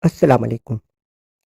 अस्सलाम वालेकुम।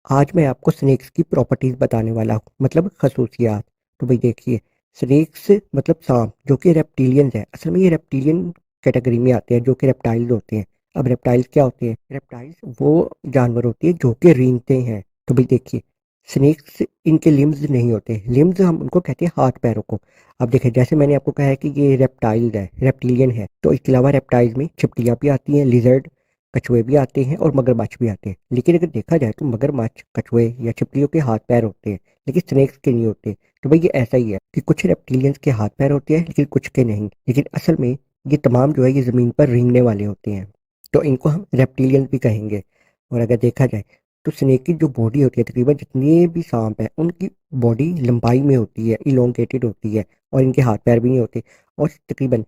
आज मैं आपको स्नेक्स की प्रॉपर्टीज़ बताने वाला हूँ, मतलब खसूसियात। तो भाई देखिए, स्नेक्स मतलब सांप जो कि रेप्टिलियंस है। असल में ये रेप्टिलियन कैटेगरी में आते हैं, जो कि रेप्टाइल्स होते हैं। अब रेप्टाइल्स क्या होते हैं? रेप्टाइल्स वो जानवर होते हैं जो कि रेंगते हैं। तो भाई देखिए, स्नेक्स इनके लिम्स नहीं होते। लिम्स हम उनको कहते हैं हाथ पैरों को। अब देखिए, जैसे मैंने आपको कहा है कि ये रेप्टाइल्स है, रेप्टिलियन है, तो इसके अलावा रेप्टाइल्स में छिपकलियाँ भी आती हैं, लिजर्ड, कछुए भी आते हैं और मगरमच्छ भी आते हैं। लेकिन अगर देखा जाए तो मगरमच्छ, कछुए या छिपकलियों के हाथ पैर होते हैं, लेकिन स्नेक्स के नहीं होते। तो भाई ये ऐसा ही है कि कुछ रेप्टिलियंस के हाथ पैर होते हैं लेकिन कुछ के नहीं। लेकिन असल में ये तमाम जो है ये ज़मीन पर रेंगने वाले होते हैं, तो इनको हम रेप्टिलियंस भी कहेंगे। और अगर देखा जाए तो स्नेक की जो बॉडी होती है, तकरीबन जितने भी सांप हैं उनकी बॉडी लंबाई में होती है, इलोंगेटेड होती है, और इनके हाथ पैर भी नहीं होते। और तकरीबन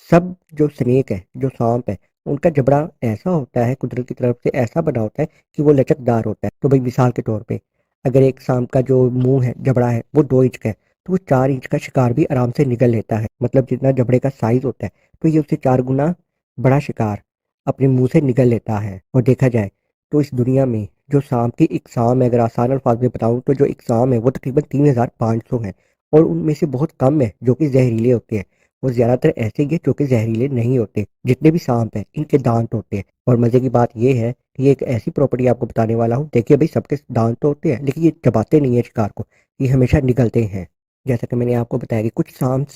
सब जो स्नेक है, जो सांप है, उनका जबड़ा ऐसा होता है, कुदरत की तरफ से ऐसा बना होता है कि वो लचकदार होता है। तो भाई मिसाल के तौर पे, अगर एक सांप का जो मुंह है, जबड़ा है, वो 2 इंच का है, तो वो 4 इंच का शिकार भी आराम से निगल लेता है। मतलब जितना जबड़े का साइज होता है, तो ये उससे 4 गुना बड़ा शिकार अपने मुंह से निगल लेता है। और देखा जाए तो इस दुनिया में जो सांप की इकसाम है, अगर आसान अल्फाज में बताऊं तो जो इकसाम है वो तकरीबन 3500 है। और उनमें से बहुत कम है जो कि जहरीले होते हैं, और ज्यादातर ऐसे ही है जो कि जहरीले नहीं होते। जितने भी सांप हैं इनके दांत होते हैं। और मजे की बात यह है कि ये एक ऐसी प्रॉपर्टी आपको बताने वाला हूँ। देखिए भाई, सबके दांत तो होते हैं लेकिन ये चबाते नहीं है शिकार को, ये हमेशा निगलते हैं। जैसा कि मैंने आपको बताया कि कुछ सांप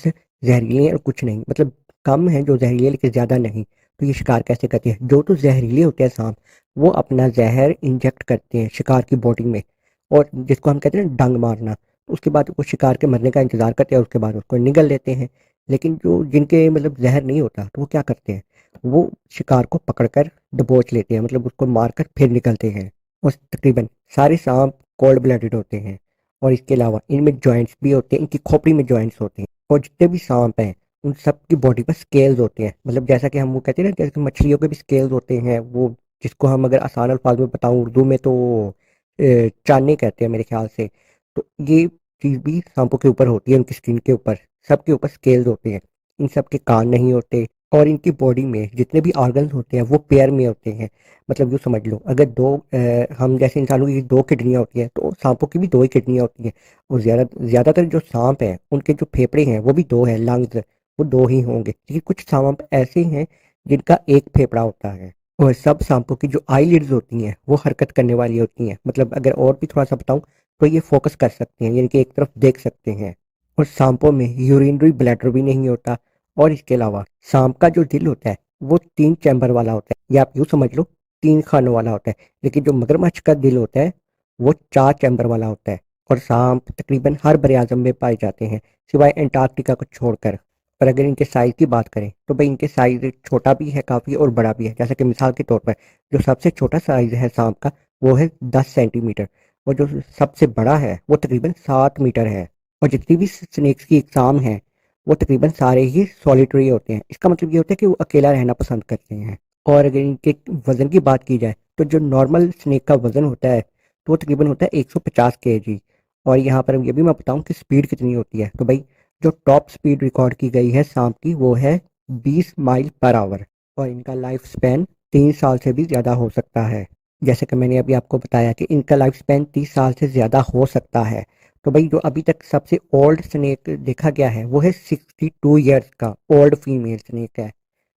जहरीले हैं और कुछ नहीं, मतलब कम है जो जहरीले हैं लेकिन ज्यादा नहीं। तो ये शिकार कैसे करते हैं? जो तो जहरीले होते हैं सांप, वो अपना जहर इंजेक्ट करते हैं शिकार की बॉडी में, और जिसको हम कहते हैं ना डंग मारना। उसके बाद वो शिकार के मरने का इंतजार करते हैं और उसके बाद उसको निगल लेते हैं। लेकिन जो जिनके मतलब जहर नहीं होता, तो वो क्या करते हैं, वो शिकार को पकड़कर दबोच लेते हैं, मतलब उसको मारकर फिर निकलते हैं। और तकरीबन सारे सांप कोल्ड ब्लडेड होते हैं। और इसके अलावा इनमें जॉइंट्स भी होते हैं, इनकी खोपड़ी में जॉइंट्स होते हैं। और जितने भी सांप हैं उन सब की बॉडी पर स्केल्स होते हैं, मतलब जैसा कि हम वो कहते हैं ना, जैसे मछलियों के भी स्केल्स होते हैं, वो जिसको हम अगर आसान अल्फाज में बताऊं उर्दू में तो चाने कहते हैं मेरे ख्याल से। तो ये चीज़ भी सांपों के ऊपर होती है, उनकी स्किन के ऊपर, सबके ऊपर स्केल्स होते हैं। इन सब के कान नहीं होते। और इनकी बॉडी में जितने भी ऑर्गन्स होते हैं वो पेयर में होते हैं। मतलब यूँ समझ लो, अगर हम जैसे इंसानों की 2 किडनियाँ होती हैं, तो सांपों की भी 2 ही किडनियाँ होती हैं। और ज़्यादातर जो सांप हैं उनके जो फेफड़े हैं वो भी 2 हैं, लंग्स वो 2 ही होंगे। लेकिन कुछ सांप ऐसे हैं जिनका एक फेफड़ा होता है। और सब सांपों की जो आईलिड्स होती हैं वो हरकत करने वाली होती हैं, मतलब अगर और भी थोड़ा सा बताऊं तो ये फोकस कर सकते हैं, यानी कि एक तरफ देख सकते हैं। और सांपों में यूरिनरी ब्लैडर भी नहीं होता। और इसके अलावा सांप का जो दिल होता है वो 3 चैम्बर वाला होता है, या आप यूँ समझ लो 3 खानों वाला होता है। लेकिन जो मगरमच्छ का दिल होता है वो 4 चैम्बर वाला होता है। और सांप तकरीबन हर बड़े आजम में पाए जाते हैं, सिवाय एंटार्क्टिका को छोड़कर। पर अगर इनके साइज की बात करें तो भाई इनके साइज छोटा भी है काफ़ी और बड़ा भी है। जैसे कि मिसाल के तौर पर जो सबसे छोटा साइज है सांप का वो है 10 सेंटीमीटर, और जो सबसे बड़ा है वो तकरीबन 7 मीटर है। और जितनी भी स्नेक्स की एग्जाम है वो तकरीबन सारे ही सॉलिटरी होते हैं। इसका मतलब ये होता है कि वो अकेला रहना पसंद करते हैं। और अगर इनके वजन की बात की जाए तो जो नॉर्मल स्नेक का वजन होता है तो वो तकरीबन होता है 150 kg। और यहाँ पर ये भी मैं बताऊँ कि स्पीड कितनी होती है, तो भाई जो टॉप स्पीड रिकॉर्ड की गई है सांप की वो है 20 माइल पर आवर। और इनका लाइफ स्पैन 3 साल से भी ज़्यादा हो सकता है। जैसे कि मैंने अभी आपको बताया कि इनका लाइफ स्पैन 30 साल से ज़्यादा हो सकता है। तो भाई जो अभी तक सबसे ओल्ड स्नेक देखा गया है वो है 62 ईयर्स का ओल्ड फीमेल स्नेक है,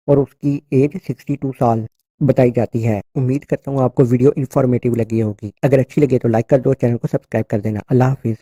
और उसकी एज 62 साल बताई जाती है। उम्मीद करता हूँ आपको वीडियो इन्फॉर्मेटिव लगी होगी। अगर अच्छी लगे तो लाइक कर दो, चैनल को सब्सक्राइब कर देना। अल्लाह हाफिज़।